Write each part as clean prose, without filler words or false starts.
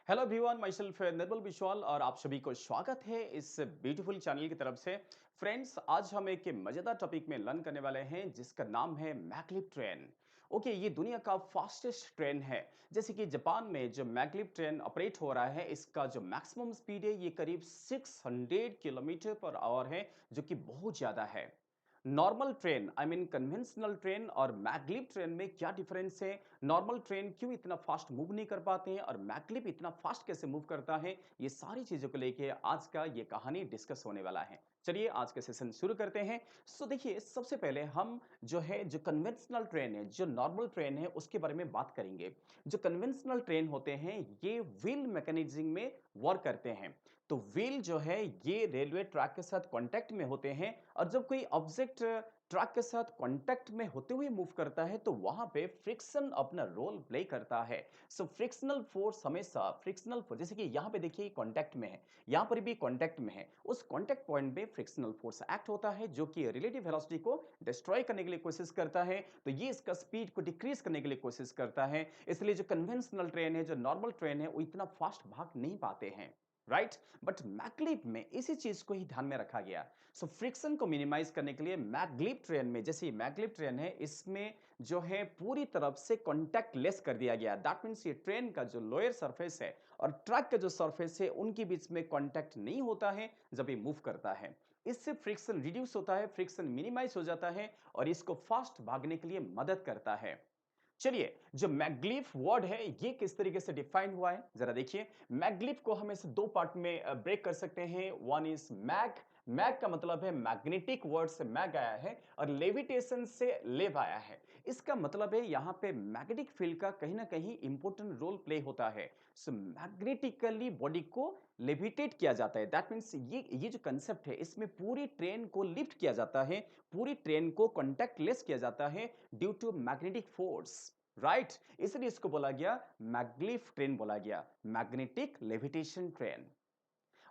Hello everyone, my self निर्मल विश्वाल और आप सभी को स्वागत है इस ब्यूटीफुल चैनल की तरफ से। फ्रेंड्स, आज हम एक मजेदार टॉपिक में लर्न करने वाले हैं जिसका नाम है मैग्लिब ट्रेन। ओके, ये दुनिया का फास्टेस्ट ट्रेन है। जैसे कि जापान में जो मैग्लिब ट्रेन ऑपरेट हो रहा है, इसका जो मैक्सिमम स्पीड है ये करीब 600 किलोमीटर पर आवर है, जो कि बहुत ज्यादा है। Normal train I mean conventional train और मैग्लिब ट्रेन में क्या डिफरेंस है? नॉर्मल ट्रेन क्यों इतना फास्ट मूव नहीं कर पाते हैं और मैग्लिब इतना फास्ट कैसे मूव करता है? ये सारी चीजों को लेके आज का ये कहानी डिस्कस होने वाला है। चलिए आज का सेशन शुरू करते हैं। सो देखिए, सबसे पहले हम जो कन्वेंशनल ट्रेन है, जो नॉर्मल ट्रेन है, उसके बारे में बात करेंगे। जो कन्वेंशनल ट्रेन होते हैं ये व्हील मैकेनिज्म में वर्क करते हैं। तो व्हील जो है ये रेलवे ट्रैक के साथ कांटेक्ट में होते हैं और जब कोई ऑब्जेक्ट ट्रक के साथ कांटेक्ट में होते हुए मूव करता है तो वहां पे फ्रिक्शन अपना रोल प्ले करता है। सो फ्रिक्शनल फोर्स हमेशा फ्रिक्शनल फोर्स, जैसे कि यहाँ पे देखिए कांटेक्ट में है, यहाँ पर भी कांटेक्ट में है, उस कांटेक्ट पॉइंट पे फ्रिक्शनल फोर्स एक्ट होता है जो कि रिलेटिव वेलोसिटी को डिस्ट्रॉय करने के लिए कोशिश करता है। तो ये इसका स्पीड को डिक्रीज करने के लिए कोशिश करता है। इसलिए जो कन्वेंशनल ट्रेन है, जो नॉर्मल ट्रेन है, वो इतना फास्ट भाग नहीं पाते हैं, राइट। बट मैग्लिब में इसी चीज को ही ध्यान में रखा गया। सो फ्रिक्शन को मिनिमाइज करने के लिए मैग्लिब ट्रेन में, जैसे ये मैग्लिब ट्रेन है, इसमें जो है पूरी तरफ से कॉन्टैक्ट लेस कर दिया गया। दैट मीन्स ये ट्रेन का जो लोअर सरफेस है और ट्रक का जो सरफेस है उनके बीच में कॉन्टैक्ट नहीं होता है जब ये मूव करता है। इससे फ्रिक्शन रिड्यूस होता है, फ्रिक्शन मिनिमाइज हो जाता है और इसको फास्ट भागने के लिए मदद करता है। चलिए, जो मैग्लिफ वर्ड है ये किस तरीके से डिफाइन हुआ है जरा देखिए। मैग्लिफ को हम इसे दो पार्ट में ब्रेक कर सकते हैं। One is mag. मैग का मतलब है मैग्नेटिक, वर्ड से मैग आया है और लेविटेशन से लेव आया है। इसका मतलब है यहाँ पे मैग्नेटिक फील्ड का कहीं ना कहीं इंपॉर्टेंट रोल प्ले होता है। सो मैग्नेटिकली बॉडी को लेविटेट किया जाता है। दैट मीन्स ये जो कंसेप्ट है इसमें पूरी ट्रेन को लिफ्ट किया जाता है, पूरी ट्रेन को कॉन्टैक्ट लेस किया जाता है due to magnetic force, right. इसलिए इसको बोला गया मैग्लिफ ट्रेन, बोला गया मैग्नेटिक लेविटेशन ट्रेन।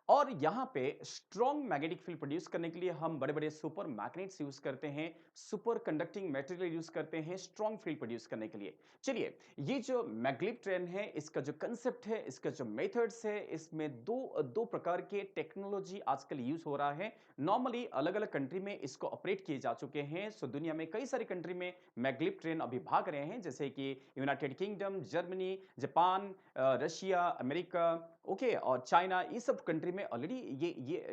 और यहां पे स्ट्रॉन्ग मैग्नेटिक फील्ड प्रोड्यूस करने के लिए हम बड़े बड़े सुपर मैग्नेट्स यूज करते हैं, सुपर कंडक्टिंग मटेरियल यूज करते हैं स्ट्रॉन्ग फील्ड प्रोड्यूस करने के लिए। चलिए, ये जो मैग्लिफ ट्रेन है, इसका जो कंसेप्ट है, इसका जो मेथड्स है, इसमें दो दो प्रकार के टेक्नोलॉजी आजकल यूज हो रहा है। नॉर्मली अलग अलग कंट्री में इसको ऑपरेट किए जा चुके हैं। सो दुनिया में कई सारी कंट्री में मैग्लिफ ट्रेन अभी भाग रहे हैं, जैसे कि United kingdom, Germany, Japan, Russia, America, okay, और चाइना। ये सब कंट्री में ऑलरेडी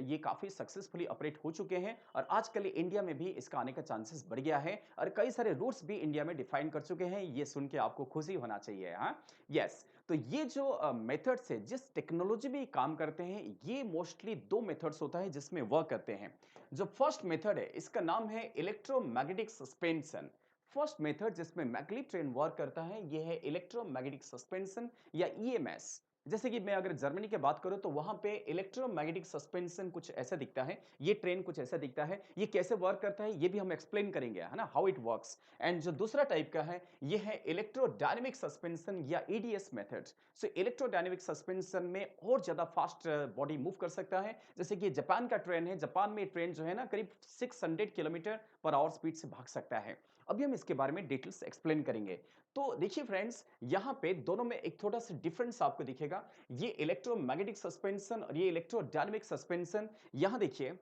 ये काफी सक्सेसफुली ऑपरेट हो चुके हैं और आजकल इंडिया में भी इसका आने का चांसेस बढ़ गया है और कई सारे रूट्स भी इंडिया में डिफाइन कर चुके हैं। ये सुन के आपको खुशी होना चाहिए। हाँ, यस। तो ये जो मेथड्स है, जिस टेक्नोलॉजी में ये काम करते हैं, ये मोस्टली दो मेथड्स होता है जिसमें वर्क करते हैं। जो फर्स्ट मेथड है इसका नाम है इलेक्ट्रोमैग्नेटिक सस्पेंशन। फर्स्ट मेथड जिसमें मैग्नेटिक ट्रेन वर्क करता है ये है इलेक्ट्रोमैग्नेटिक सस्पेंशन या ईएमएस। जैसे कि मैं अगर जर्मनी की बात करूं तो वहां पे इलेक्ट्रोमैग्नेटिक सस्पेंशन कुछ ऐसा दिखता है, ये ट्रेन कुछ ऐसा दिखता है। ये कैसे वर्क करता है ये भी हम एक्सप्लेन करेंगे, है ना, हाउ इट वर्क्स। एंड जो दूसरा टाइप का है ये है इलेक्ट्रोडायनेमिक सस्पेंशन या ईडीएस मेथड। सो इलेक्ट्रोडायनेमिक सस्पेंशन में और ज्यादा फास्ट बॉडी मूव कर सकता है। जैसे कि जापान का ट्रेन है, जापान में ट्रेन जो है ना करीब 600 किलोमीटर पर आवर स्पीड से भाग सकता है। अभी हम इसके बारे में डिटेल्स एक्सप्लेन करेंगे। तो देखिए फ्रेंड्स, यहां पे दोनों में एक थोड़ा सा डिफरेंस आपको दिखेगा। ये इलेक्ट्रोमैग्नेटिक सस्पेंशन और ये इलेक्ट्रोडायनेमिक सस्पेंशन। यहां देखिए,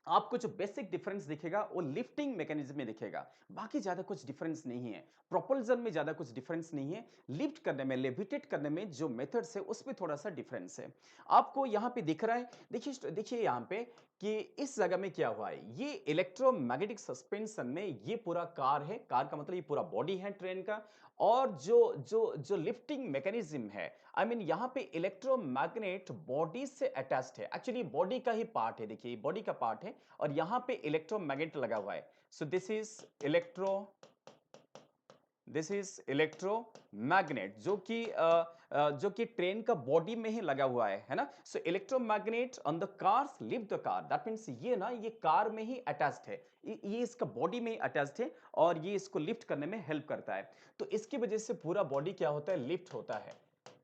आपको जो बेसिक डिफरेंस दिखेगा वो लिफ्टिंग मैकेनिज्म में दिखेगा, बाकी ज्यादा कुछ डिफरेंस नहीं है। प्रोपल्जन में ज्यादा कुछ डिफरेंस नहीं है। लिफ्ट करने में, लेविटेट करने में जो मेथड्स है उसमें थोड़ा सा डिफरेंस है। आपको यहां पे दिख रहा है, देखिए देखिए यहां पे कि इस जगह में क्या हुआ है। ये इलेक्ट्रोमैग्नेटिक सस्पेंशन में ये पूरा कार है, कार का मतलब ये पूरा बॉडी है ट्रेन का। और जो जो जो लिफ्टिंग मैकेनिज्म है, आई मीन यहां पे इलेक्ट्रोमैग्नेट बॉडी से अटैच्ड है, एक्चुअली बॉडी का ही पार्ट है, देखिए बॉडी का पार्ट है और यहां पे इलेक्ट्रोमैग्नेट लगा हुआ है। सो दिस इज इलेक्ट्रोमैग्नेट जो कि ट्रेन का बॉडी में ही लगा हुआ है ना। So electromagnet on the cars lift the car, that means ये ना ये कार में ही अटैच्ड है, ये इसका बॉडी में ही अटैच्ड है और ये इसको लिफ्ट करने में हेल्प करता है। तो इसकी वजह से पूरा बॉडी क्या होता है, लिफ्ट होता है।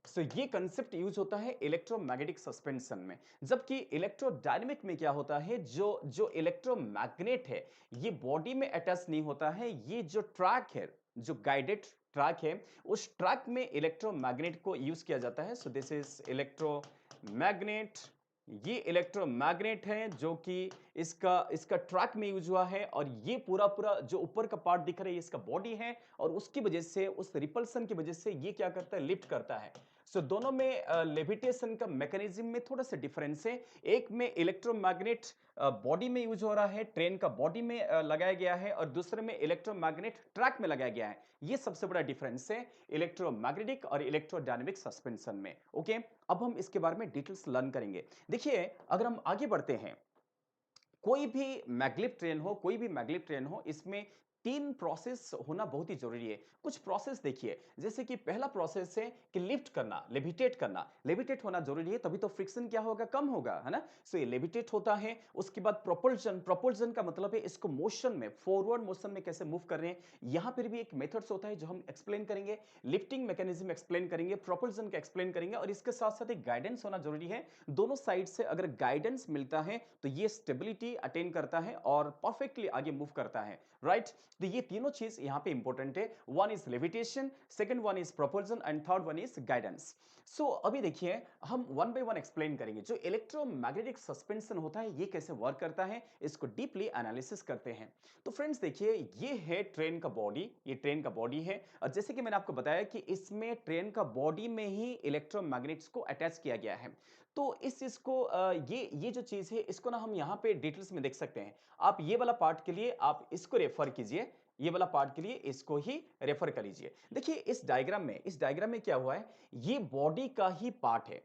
सो ये कंसेप्ट यूज होता है इलेक्ट्रोमैग्नेटिक सस्पेंशन में। जबकि इलेक्ट्रोडायनेमिक में क्या होता है, जो जो इलेक्ट्रोमैग्नेट है ये बॉडी में अटैच नहीं होता है, ये जो ट्रैक है, जो गाइडेड ट्रैक है, उस ट्रैक में इलेक्ट्रोमैग्नेट को यूज़ किया जाता है। So this is electromagnet. ये इलेक्ट्रोमैग्नेट है जो कि इसका इसका ट्रैक में यूज़ हुआ है और ये पूरा-पूरा जो ऊपर का पार्ट दिख रहा है ये इसका बॉडी है और उसकी वजह से उस रिपल्शन की वजह से ये क्या करता है लिफ्ट करता है। सो दोनों में लेविटेशन का मैकेनिज्म में थोड़ा-सा डिफरेंस है। एक में इलेक्ट्रोमैग्नेट बॉडी में यूज़ हो रहा है, ट्रेन का बॉडी में लगाया गया है और दूसरे में इलेक्ट्रोमैग्नेट ट्रैक में लगाया गया है। ये सबसे बड़ा डिफरेंस है इलेक्ट्रोमैग्नेटिक और इलेक्ट्रोडायनामिक सस्पेंशन में। ओके, अब हम इसके बारे में डिटेल्स लर्न करेंगे। देखिए, अगर हम आगे बढ़ते हैं, कोई भी मैग्लेव ट्रेन हो, कोई भी मैग्लेव ट्रेन हो, इसमें 3 प्रोसेस होना बहुत ही ज़रूरी है। कुछ प्रोसेस देखिए, जैसे कि पहला प्रोसेस है कि लिफ्ट करना, लेविटेट करना। लेविटेट होना ज़रूरी है, तभी तो फ्रिक्शन क्या होगा? कम होगा, है ना? सो ये लेविटेट होता है। उसके बाद प्रोपल्शन, प्रोपल्शन का मतलब है इसको मोशन में, फॉरवर्ड मोशन में कैसे मूव कर रहे हैं। यहाँ पर भी एक मेथड्स होता है जो हम एक्सप्लेन करेंगे। लिफ्टिंग मैकेनिज्म एक्सप्लेन करेंगे, प्रोपल्शन का एक्सप्लेन करेंगे और इसके साथ-साथ एक गाइडेंस होना ज़रूरी है। दोनों साइड से अगर गाइडेंस मिलता है, तो ये स्टेबिलिटी अटेन करता है और परफेक्टली आगे मूव करता है, राइट? तो ये तीनों चीज यहां पे इंपॉर्टेंट है। One is levitation, second one is propulsion and third one is guidance. So अभी देखिए, हम वन बाय वन एक्सप्लेन करेंगे। जो इलेक्ट्रोमैग्नेटिक सस्पेंशन होता है ये कैसे वर्क करता है, इसको डीपली एनालिसिस करते हैं। तो फ्रेंड्स देखिए, ये है ट्रेन का बॉडी, ये ट्रेन का बॉडी है और जैसे कि मैंने आपको बताया कि इसमें ट्रेन का बॉडी में ही इलेक्ट्रोमैग्नेट्स को अटैच किया गया है। तो इस चीज को ये जो चीज है इसको ना हम यहाँ पे डिटेल्स में देख सकते हैं। आप ये वाला पार्ट के लिए आप इसको रेफर कीजिए, ये वाला पार्ट के लिए इसको ही रेफर कर लीजिए। देखिए इस डायग्राम में क्या हुआ है, ये बॉडी का ही पार्ट है।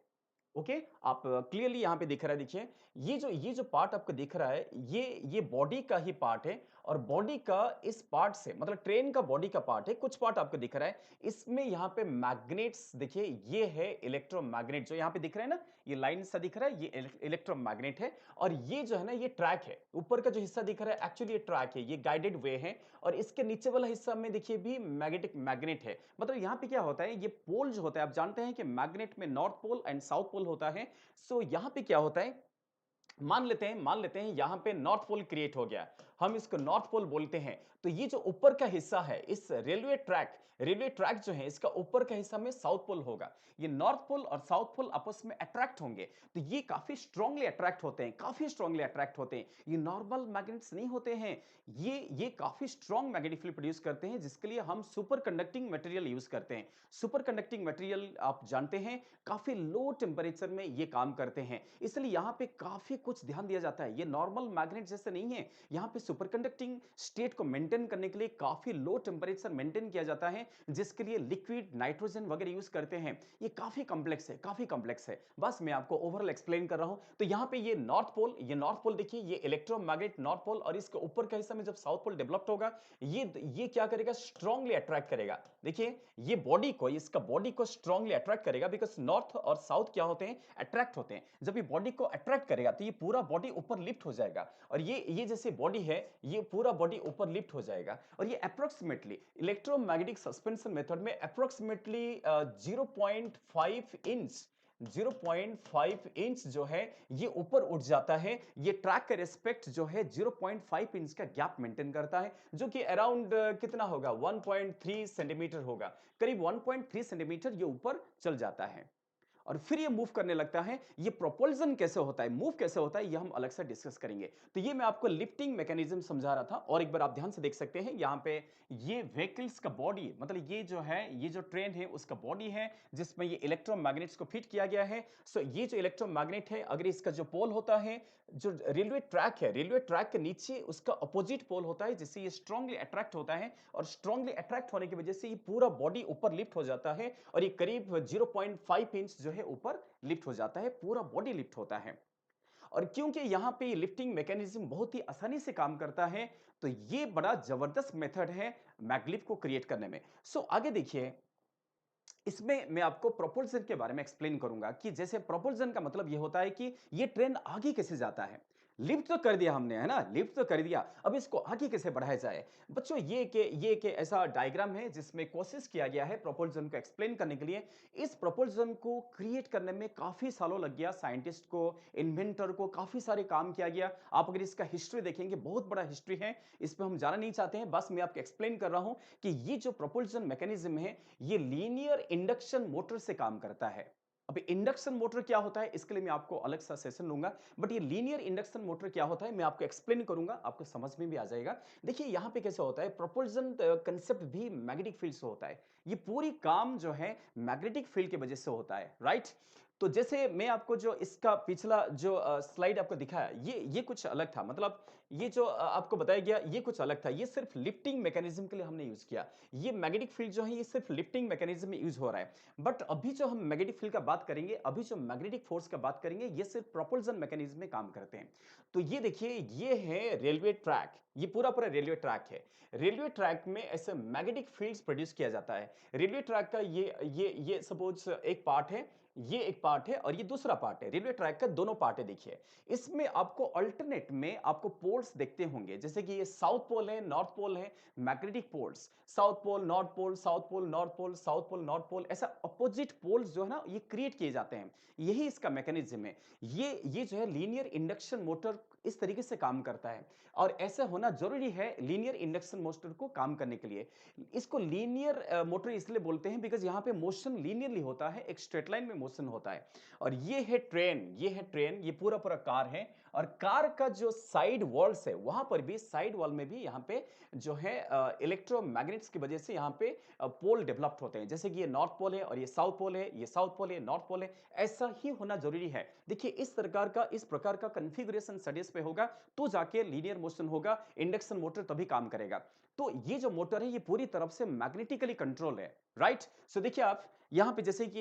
ओके, आप क्लियरली यहां पे दिख रहा है। देखिए, ये जो पार्ट आपको दिख रहा है, ये बॉडी का ही पार्ट है और बॉडी का इस पार्ट से मतलब ट्रेन का बॉडी का पार्ट है, कुछ पार्ट आपको दिख रहा है। इसमें यहां पे मैग्नेट्स देखिए, ये है इलेक्ट्रोमैग्नेट जो यहां पे दिख रहा है ना, ये लाइन सा दिख रहा है, ये इलेक्ट्रोमैग्नेट है और ये जो है ना, ये ट्रैक है। ऊपर का जो हिस्सा दिख रहा है एक्चुअली ये ट्रैक है, ये गाइडेड वे है और इसके नीचे वाला हिस्सा में देखिए भी मैग्नेटिक मैग्नेट है। मतलब यहां पे क्या होता है, ये पोल जो होता है, आप जानते हैं कि मैग्नेट में north pole and south pole होता है। सो यहां पे क्या होता है, मान लेते हैं यहां पे नॉर्थ पोल क्रिएट हो गया, हम इसको नॉर्थ पोल बोलते हैं। तो ये जो ऊपर का हिस्सा है, इस रेलवे ट्रैक जो है, इसका ऊपर का हिस्सा में साउथ पोल होगा। ये नॉर्थ पोल और साउथ पोल आपस में अट्रैक्ट होंगे, तो ये काफी स्ट्रांगली अट्रैक्ट होते हैं, काफी स्ट्रांगली अट्रैक्ट होते हैं। ये नॉर्मल मैग्नेट्स नहीं होते हैं, ये काफी स्ट्रांग मैग्नेटिक फील्ड प्रोड्यूस करते हैं, जिसके लिए हम सुपर कंडक्टिंग मटेरियल यूज करते हैं। सुपर कंडक्टिंग मटेरियल आप जानते हैं, काफी लो टेम्परेचर में ये काम करते हैं, इसलिए यहाँ पे काफी कुछ ध्यान दिया जाता है। ये नॉर्मल मैग्नेट जैसे नहीं है, यहाँ पे सुपर कंडक्टिंग स्टेट को मेंटेन करने के लिए काफी लो टेम्परेचर मेंटेन किया जाता है, जिसके लिए लिक्विड नाइट्रोजन वगैरह यूज करते हैं। ये काफी कॉम्प्लेक्स है, काफी कॉम्प्लेक्स है। बस मैं आपको ओवरऑल एक्सप्लेन कर रहा हूं। तो यहाँ पे ये नॉर्थ पोल देखिए, ये इलेक्ट्रोमैग्नेट नॉर्थ पोल और इसके ऊपर का हिस्सा में जब साउथ पोल डेवलप्ड होगा, ये क्या करेगा, स्ट्रांगली अट्रैक्ट करेगा। देखिए, ये बॉडी को, इसका बॉडी को स्ट्रांगली अट्रैक्ट करेगा, बिकॉज नॉर्थ और साउथ क्या होते हैं, अट्रैक्ट होते हैं। जब ये बॉडी को अट्रैक्ट करेगा तो ये पूरा बॉडी ऊपर लिफ्ट हो जाएगा और ये जैसे बॉडी है, ये पूरा बॉडी ऊपर लिफ्ट हो जाएगा और ये अप्रोक्सीमेटली इलेक्ट्रोमैग्नेटिक सस्पेंशन मेथड में अप्रोक्सीमेटली 0.5 इंच जो है ये ऊपर उठ जाता है। ये ट्रैक का रिस्पेक्ट जो है 0.5 इंच का गैप मेंटेन करता है, जो कि अराउंड कितना होगा, 1.3 सेंटीमीटर होगा। करीब 1.3 सेंटीमीटर ये ऊपर चल जाता है और फिर ये मूव करने लगता है। ये प्रोपल्जन कैसे होता है, मूव कैसे होता है, ये हम अलग से डिस्कस करेंगे। तो ये मैं आपको लिफ्टिंग मैकेनिज्म समझा रहा था और एक बार आप ध्यान से देख सकते हैं यहाँ पे, ये व्हीकल्स का बॉडी, मतलब ये जो है, ये जो ट्रेन है उसका बॉडी है, जिसमें ये इलेक्ट्रोमैग्नेट्स को फिट किया गया है। सो ये जो इलेक्ट्रोमैग्नेट है, अगर इसका जो पोल होता है, जो रेलवे ट्रैक है, रेलवे ट्रैक के नीचे उसका अपोजिट पोल होता है, जिससे ये स्ट्रांगली अट्रैक्ट होता है और स्ट्रांगली अट्रैक्ट होने की वजह से ये पूरा बॉडी ऊपर लिफ्ट हो जाता है और ये करीब 0.5 इंच जो है ऊपर लिफ्ट हो जाता है, पूरा बॉडी लिफ्ट होता है। और क्योंकि यहाँ पे ये लिफ्टिंग मैकेनिज्म बहुत ही आसानी से काम करता है, तो ये बड़ा जबरदस्त मेथड है मैग्लिफ को क्रिएट करने में। सो आगे देखिए, इसमें मैं आपको प्रोपल्शन के बारे में एक्सप्लेन करूंगा कि जैसे प्रोपल्शन का मतलब ये होता है कि ये ट्रेन आगे कैसे जाता है। लिफ्ट तो कर दिया हमने, है ना? लिफ्ट तो कर दिया। अब इसको आगे कैसे बढ़ाया जाए? बच्चों ये ऐसा डायग्राम है जिसमें कोशिश किया गया है प्रोपल्जन को एक्सप्लेन करने के लिए। इस प्रोपल्जन को क्रिएट करने में काफ़ी सालों लग गया साइंटिस्ट को, इन्वेंटर को काफ़ी सारे काम किया गया। आप अगर इसका हिस्ट्री देखेंगे बहुत बड़ा हिस्ट्री है। इस पे हम जाना नहीं चाहते हैं। बस मैं आपको एक्सप्लेन कर रहा हूँ कि ये जो प्रोपल्जन मैकेनिज्म है, ये लीनियर इंडक्शन मोटर से काम करता है। अब इंडक्शन मोटर क्या होता है इसके लिए मैं आपको अलग सा सेशन लूंगा बट ये लीनियर इंडक्शन मोटर क्या होता है मैं आपको एक्सप्लेन करूंगा आपको समझ में भी आ जाएगा। देखिए यहां पे कैसे होता है प्रोपल्जन कंसेप्ट भी मैग्नेटिक फील्ड से होता है। ये पूरी काम जो है मैग्नेटिक फील्ड की वजह से होता है, राइट? तो जैसे मैं आपको जो इसका पिछला जो स्लाइड आपको दिखाया ये कुछ अलग था, मतलब ये जो आपको बताया गया ये कुछ अलग था। ये सिर्फ लिफ्टिंग मैकेनिज्म के लिए हमने यूज किया। ये मैग्नेटिक फील्ड जो है ये सिर्फ लिफ्टिंग मैकेनिज्म में यूज हो रहा है। बट अभी जो हम मैग्नेटिक फील्ड का बात करेंगे, अभी जो मैग्नेटिक फोर्स का बात करेंगे, ये सिर्फ प्रोपल्शन मैकेनिज्म में काम करते हैं। तो ये देखिए ये है रेलवे ट्रैक, ये पूरा रेलवे ट्रैक है। रेलवे ट्रैक में ऐसे मैग्नेटिक फील्ड्स प्रोड्यूस किया जाता है। रेलवे ट्रैक का ये सपोज एक पार्ट है, ये एक पार्ट है और ये दूसरा पार्ट है। रेलवे ट्रैक का दोनों पार्ट है देखिए। इसमें आपको अल्टरनेट में आपको पोल्स देखते होंगे, जैसे कि ये साउथ पोल है, नॉर्थ पोल है, magnetic poles, south pole north pole, south pole north pole, south pole north pole, ऐसा अपोजिट पोल्स जो है ना ये क्रिएट किए जाते हैं। यही इसका मैकेनिज्म है। ये जो है लीनियर इंडक्शन मोटर इस तरीके से काम करता है और ऐसा होना जरूरी है लीनियर इंडक्शन मोटर को काम करने के लिए। इसको लीनियर मोटर इसलिए बोलते हैं बिकॉज यहाँ पे मोशन लीनियरली होता है, एक स्ट्रेट लाइन में मोशन होता है। और ये है ट्रेन, ये पूरा कार है। और कार का जो साइड वॉल्स है वहां पर भी, साइड वॉल में भी यहाँ पे जो है इलेक्ट्रोमैग्नेट्स की वजह से यहाँ पे पोल डेवलप्ड होते हैं। जैसे कि ये नॉर्थ पोल है और ये साउथ पोल है, ये साउथ पोल है, नॉर्थ पोल है, ऐसा ही होना जरूरी है। देखिए इस प्रकार का कॉन्फ़िगरेशन स्टडीज पे होगा तो जाके लीनियर मोशन होगा, इंडक्शन मोटर तभी काम करेगा। तो ये जो मोटर है ये पूरी तरफ से मैग्नेटिकली कंट्रोल है, राइट? सो देखिए आप यहां पे जैसे कि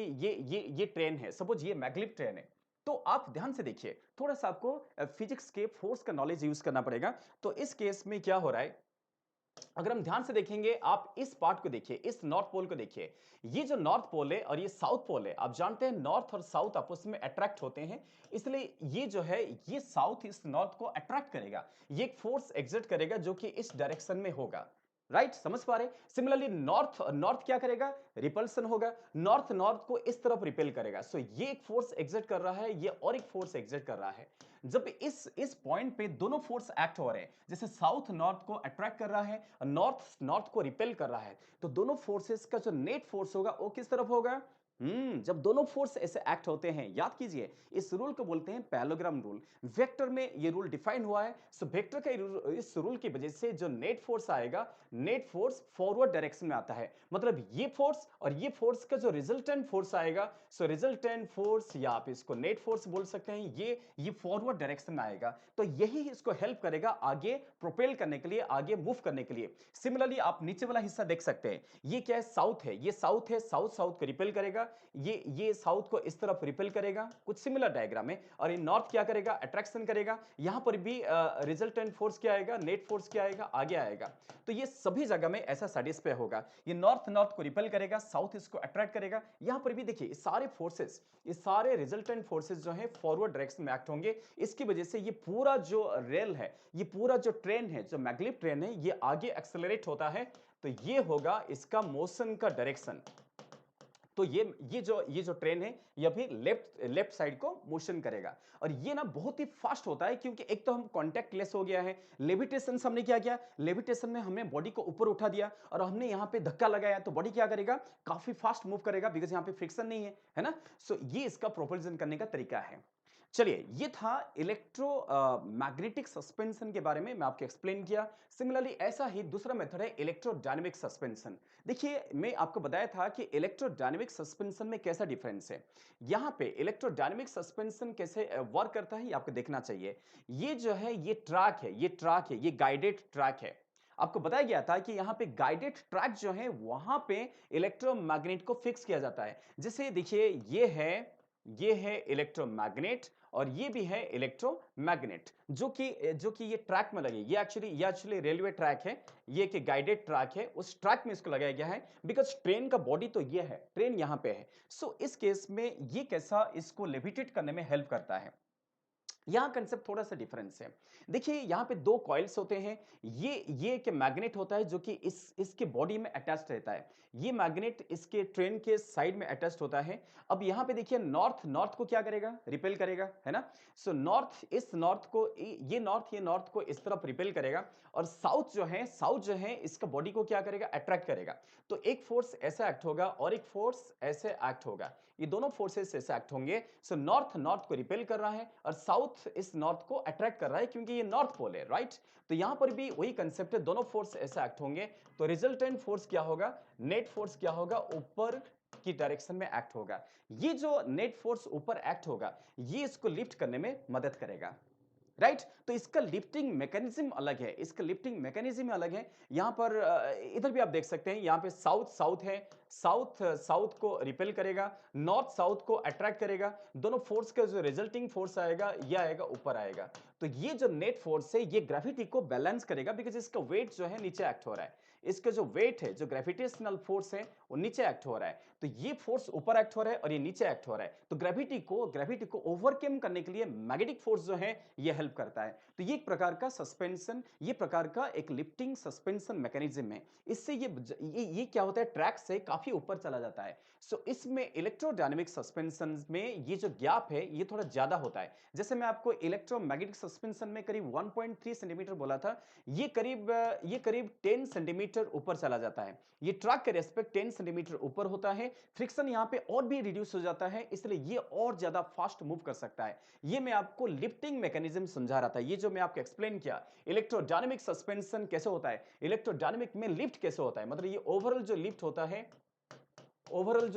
ये ट्रेन है, सपोज ये मैग्नेटिक ट्रेन है। तो आप ध्यान से देखिए, थोड़ा सा आपको फिजिक्स के फोर्स का नॉलेज यूज करना पड़ेगा। तो इस केस में क्या हो रहा है, अगर हम ध्यान से देखेंगे, आप इस पार्ट को देखिए, इस नॉर्थ पोल को देखिए। ये जो नॉर्थ पोल है और ये साउथ पोल है, आप जानते हैं नॉर्थ और साउथ आपस में अट्रैक्ट होते हैं। इसलिए ये जो है ये साउथ इस नॉर्थ को अट्रैक्ट करेगा। ये एक फोर्स एग्जर्ट करेगा जो कि इस डायरेक्शन में होगा, राइट? समझ पा रहे? सिमिलरली नॉर्थ नॉर्थ क्या करेगा, रिपल्सन होगा। नॉर्थ नॉर्थ को इस तरफ रिपेल करेगा। सो ये एक फोर्स एग्जर्ट कर रहा है, ये और एक फोर्स एग्जर्ट कर रहा है। जब इस पॉइंट पे दोनों फोर्स एक्ट हो रहे हैं, जैसे साउथ नॉर्थ को अट्रैक्ट कर रहा है, नॉर्थ नॉर्थ को रिपेल कर रहा है, तो दोनों फोर्सेस का जो नेट फोर्स होगा वो किस तरफ होगा? जब दोनों फोर्स ऐसे एक्ट होते हैं, याद कीजिए इस रूल को बोलते हैं पैरेललोग्राम रूल। वेक्टर में ये रूल डिफाइन हुआ है। सो वेक्टर का इस रूल की वजह से जो नेट फोर्स आएगा, नेट फोर्स फॉरवर्ड डायरेक्शन में आता है। मतलब ये फोर्स और ये फोर्स का जो रिजल्टेंट फोर्स आएगा, सो रिजल्टेंट फोर्स या आप इसको नेट फोर्स बोल सकते हैं, ये फॉरवर्ड डायरेक्शन में आएगा। तो यही इसको हेल्प करेगा आगे प्रोपेल करने के लिए, आगे मूव करने के लिए। सिमिलरली आप नीचे वाला हिस्सा देख सकते हैं, ये क्या है, साउथ है, ये साउथ है, साउथ साउथ को रिपेल करेगा, ये साउथ को इस तरफ रिपेल करेगा, कुछ सिमिलर डायग्राम है। और ये नॉर्थ क्या करेगा, अट्रैक्शन करेगा। यहां पर भी रिजल्टेंट फोर्स क्या आएगा, नेट फोर्स क्या आएगा, आगे आएगा। तो ये सभी जगह में ऐसा सैटिस्फाई होगा। ये नॉर्थ नॉर्थ को रिपेल करेगा, साउथ इसको अट्रैक्ट करेगा। यहां पर भी देखिए सारे फोर्सेस, ये सारे रिजल्टेंट फोर्सेस जो है फॉरवर्ड डायरेक्शन में एक्ट होंगे। इसकी वजह से ये पूरा जो रेल है, ये पूरा जो ट्रेन है, जो मैग्लेव ट्रेन है, ये आगे एक्सेलरेट होता है। तो ये होगा इसका मोशन का डायरेक्शन। तो ये जो ट्रेन है ये भी लेफ्ट लेफ्ट साइड को मोशन करेगा। और ये ना बहुत ही फास्ट होता है क्योंकि एक तो हम कांटेक्ट लेस हो गया है। लेविटेशन से हमने क्या किया, लेविटेशन में हमने बॉडी को ऊपर उठा दिया और हमने यहां पे धक्का लगाया, तो बॉडी क्या करेगा, काफी फास्ट मूव करेगा बिकॉज यहां पे फ्रिक्शन नहीं है ना? सो ये इसका प्रोपल्जन करने का तरीका है। चलिए ये था इलेक्ट्रो मैग्नेटिक सस्पेंशन के बारे में मैं आपको एक्सप्लेन किया। सिमिलरली ऐसा ही दूसरा मेथड है इलेक्ट्रोडायनेमिक सस्पेंशन। देखिए मैं आपको बताया था कि इलेक्ट्रोडायनेमिक सस्पेंशन में कैसा डिफरेंस है। यहां पे इलेक्ट्रोडायनेमिक सस्पेंशन कैसे वर्क करता है ये आपको देखना चाहिए। ये जो है ये ट्रैक है, ये गाइडेड ट्रैक है। आपको बताया गया था कि यहां पे गाइडेड ट्रैक जो है वहां पे इलेक्ट्रोमैग्नेट को फिक्स किया जाता है। जैसे देखिए ये है इलेक्ट्रोमैग्नेट और ये भी है इलेक्ट्रोमैग्नेट जो कि ये ट्रैक में लगे। ये एक्चुअली रेलवे ट्रैक है। ये एक गाइडेड ट्रैक है, उस ट्रैक में इसको लगाया गया है बिकॉज ट्रेन का बॉडी तो ये है, ट्रेन यहां पे है। सो इस केस में ये कैसा इसको लेविटेट करने में हेल्प करता है। यहाँ कंसेप्ट थोड़ा-सा डिफरेंस है। देखिए यहाँ पे 2 कॉइल्स होते हैं। ये एक मैग्नेट होता है जो कि इसके बॉडी में अटैच्ड रहता है। ये मैग्नेट इसके ट्रेन के साइड में अटैच्ड होता है। अब यहाँ पे देखिए नॉर्थ नॉर्थ को क्या करेगा? रिपेल करेगा, है ना? सो नॉर्थ इस नॉर्थ को ये नॉर्थ को इस तरफ रिपेल करेगा और साउथ जो है इसका बॉडी को क्या करेगा? अट्रैक्ट करेगा। तो एक फोर्स ऐसा एक्ट होगा और एक फोर्स ऐसे एक्ट होगा। ये दोनों फोर्सेस ऐसे एक्ट होंगे। सो नॉर्थ नॉर्थ को रिपेल कर रहा है और साउथ इस नॉर्थ को अट्रैक्ट कर रहा है क्योंकि ये नॉर्थ पोल है, राइट? तो यहां पर भी वही कंसेप्ट है, दोनों फोर्स ऐसे एक्ट होंगे। तो रिजल्टेंट फोर्स क्या होगा? नेट फोर्स क्या होगा? ऊपर की डायरेक्शन में एक्ट होगा। ये जो नेट फोर्स ऊपर एक्ट होगा, ये इसको लिफ्ट करने में मदद करेगा। राइट, तो इसका लिफ्टिंग मैकेनिज्म अलग है, इसका लिफ्टिंग मैकेनिज्म अलग है। यहां पर इधर भी आप देख सकते हैं, यहां पे साउथ साउथ है, साउथ साउथ को रिपेल करेगा, नॉर्थ साउथ को अट्रैक्ट करेगा। दोनों फोर्स का जो रिजल्टिंग फोर्स आएगा ये आएगा ऊपर आएगा। तो ये जो नेट फोर्स है ये ग्रेविटी को बैलेंस करेगा बिकॉज इसका वेट जो है नीचे एक्ट हो रहा है। इसका जो वेट है, जो ग्रेविटेशनल फोर्स है वो नीचे एक्ट हो रहा है। तो ये फोर्स ऊपर एक्ट हो रहा है और ये नीचे एक्ट हो रहा है। तो ग्रेविटी को ओवरकम करने के लिए मैग्नेटिक फोर्स जो है ये हेल्प करता है। तो ये एक प्रकार का सस्पेंशन, ये प्रकार का एक लिफ्टिंग सस्पेंशन मैकेनिज्म है। इससे ये क्या होता है, ट्रैक से काफी ऊपर चला जाता है। सो इसमें इलेक्ट्रोडायनेमिक सस्पेंशन में ये जो गैप है ये थोड़ा ज्यादा होता है। जैसे मैं आपको इलेक्ट्रोमैग्नेटिक सस्पेंशन में करीब 1.3 सेंटीमीटर बोला था, ये करीब 10 सेंटीमीटर ऊपर चला जाता है। ये ट्रैक के रेस्पेक्ट 10 सेंटीमीटर ऊपर होता है। फ्रिक्शन यहाँ पे और भी रिड्यूस हो जाता है, इसलिए ये और ज्यादा फास्ट मूव कर सकता है। ये मैं आपको लिफ्टिंग मैकेनिज्म समझा रहा था। ये जो मैं आपको एक्सप्लेन किया, इलेक्ट्रोडायनेमिक सस्पेंशन कैसे होता है, इलेक्ट्रोडायनेमिक में लिफ्ट कैसे होता है, मतलब ये ओवरऑल जो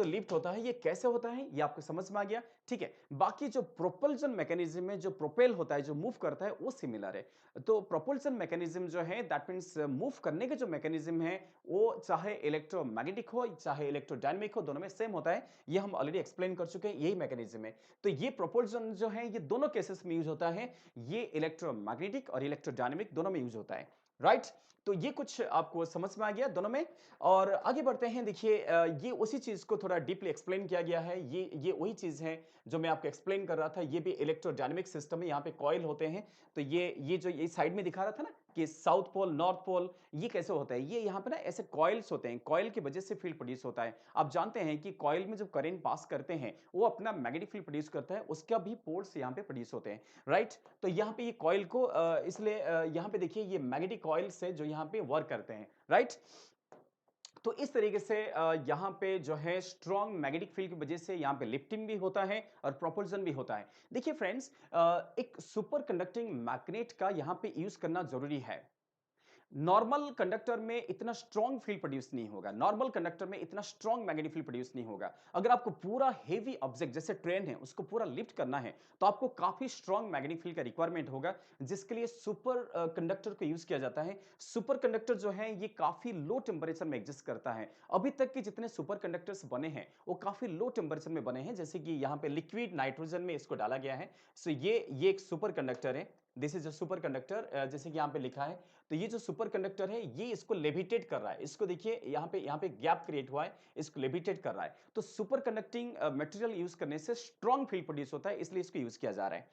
लिफ्ट होता है ये कैसे होता है, ये आपको समझ में आ गया। ठीक है, बाकी जो प्रोपल्शन मैकेनिज्म है, जो प्रोपेल होता है, जो मूव करता है, वो सिमिलर है। तो प्रोपल्शन मैकेनिज्म जो है दैट मींस मूव करने के जो मैकेनिज्म है वो चाहे इलेक्ट्रोमैग्नेटिक हो चाहे इलेक्ट्रोडायनेमिक हो, दोनों में सेम होता है। ये हम ऑलरेडी एक्सप्लेन कर चुके हैं, यही मैकेनिज्म है। तो ये प्रोपल्शन जो है ये दोनों केसेस में यूज होता है। ये इलेक्ट्रोमैग्नेटिक और इलेक्ट्रोडायनेमिक दोनों में यूज होता है, राइट? तो ये कुछ आपको समझ में आ गया दोनों में। और आगे बढ़ते हैं। देखिए ये उसी चीज को थोड़ा डीपली एक्सप्लेन किया गया है। ये वही चीज है जो मैं आपको एक्सप्लेन कर रहा था। ये भी इलेक्ट्रोडायनेमिक सिस्टम है, यहाँ पे कॉइल होते हैं। तो ये जो ये साइड में दिखा रहा था ना कि साउथ पोल नॉर्थ पोल, ये कैसे होता है, ये यहाँ पे ना ऐसे कॉइल्स होते हैं, कॉइल की वजह से फील्ड प्रोड्यूस होता है। आप जानते हैं कि कॉइल में जब करंट पास करते हैं वो अपना मैग्नेटिक फील्ड प्रोड्यूस करता है, उसका भी पोल्स यहाँ पे प्रोड्यूस होते हैं, राइट? तो यहाँ पे ये कॉइल को इसलिए यहाँ पे देखिए ये मैग्नेटिक कॉइल से जो यहाँ पे वर्क करते हैं, राइट? तो इस तरीके से यहाँ पे जो है स्ट्रॉन्ग मैग्नेटिक फील्ड की वजह से यहाँ पे लिफ्टिंग भी होता है और प्रोपल्शन भी होता है। देखिए फ्रेंड्स, एक सुपर कंडक्टिंग मैग्नेट का यहाँ पे यूज करना जरूरी है। नॉर्मल कंडक्टर में इतना स्ट्रॉन्ग फील्ड प्रोड्यूस नहीं होगा, नॉर्मल कंडक्टर में इतना स्ट्रॉन्ग मैग्नेटिक फील्ड प्रोड्यूस नहीं होगा। अगर आपको पूरा हेवी ऑब्जेक्ट जैसे ट्रेन है उसको पूरा लिफ्ट करना है तो आपको काफी स्ट्रॉन्ग मैग्नेटिक फील्ड का रिक्वायरमेंट होगा, जिसके लिए सुपर कंडक्टर को यूज किया जाता है। सुपर कंडक्टर जो है ये काफी लो टेम्परेचर में एग्जिस्ट करता है। अभी तक के जितने सुपर कंडक्टर्स बने हैं वो काफी लो टेम्परेचर में बने हैं, जैसे कि यहाँ पे लिक्विड नाइट्रोजन में इसको डाला गया है। सो ये एक सुपर कंडक्टर है, this is a super conductor, जैसे कि यहाँ पे लिखा है। तो ये जो सुपर कंडक्टर है ये इसको लेविटेट कर रहा है, इसको देखिए यहाँ पे गैप क्रिएट हुआ है, इसको लेविटेट कर रहा है। तो सुपर कंडक्टिंग मटेरियल यूज करने से स्ट्रॉन्ग फील्ड प्रोड्यूस होता है, इसलिए इसको यूज किया जा रहा है।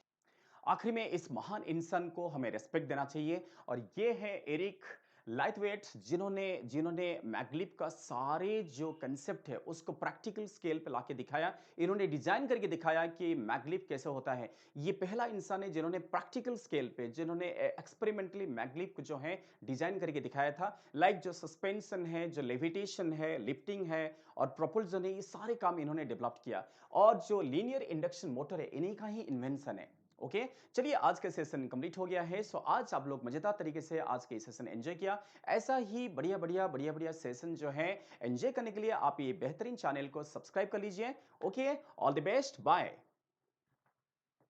आखिरी में इस महान इंसान को हमें रेस्पेक्ट देना चाहिए और ये है एरिक लाइथवेट, जिन्होंने जिन्होंने मैग्लिप का सारे जो कंसेप्ट है उसको प्रैक्टिकल स्केल पे लाके दिखाया। इन्होंने डिजाइन करके दिखाया कि मैग्लिप कैसे होता है। ये पहला इंसान है जिन्होंने प्रैक्टिकल स्केल पे, जिन्होंने एक्सपेरिमेंटली मैग्लिप को जो है डिजाइन करके दिखाया था। लाइक जो सस्पेंशन है, जो लेविटेशन है, लिफ्टिंग है और प्रोपल्शन है, ये सारे काम इन्होंने डेवलप किया। और जो लीनियर इंडक्शन मोटर है इन्हीं का ही इन्वेंशन है। ओके, चलिए आज का सेशन कंप्लीट हो गया है। सो आज आप लोग मजेदार तरीके से आज के सेशन एंजॉय किया। ऐसा ही बढ़िया सेशन जो है एंजॉय करने के लिए आप ये बेहतरीन चैनल को सब्सक्राइब कर लीजिए। Okay, all the best, bye.